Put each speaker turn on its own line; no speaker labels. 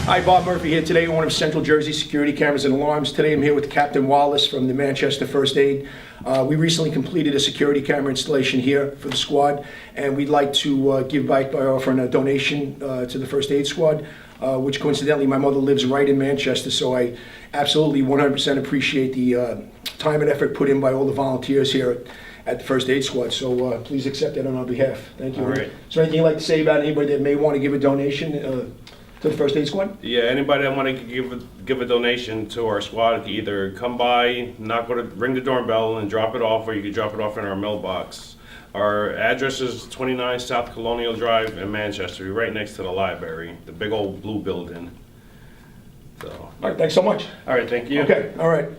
Hi, Bob Murphy here today, owner of Central Jersey Security Cameras and Alarms. Today I'm here with Captain Wallace from the Manchester First Aid. We recently completed a security camera installation here for the squad, and we'd like to give back by offering a donation to the First Aid Squad, which coincidentally my mother lives right in Manchester, so I absolutely 100% appreciate the time and effort put in by all the volunteers here at the First Aid Squad. So please accept that on our behalf. Thank you.
All right.
Is there anything you'd like to say about anybody that may want to give a donation to the First Aid Squad?
Yeah, anybody that want to give a donation to our squad can either come by, ring the doorbell and drop it off, or you can drop it off in our mailbox. Our address is 29 South Colonial Drive in Manchester. We're right next to the library, the big old blue building. So,
All right, thanks so much.
all right, thank you.
Okay, all right.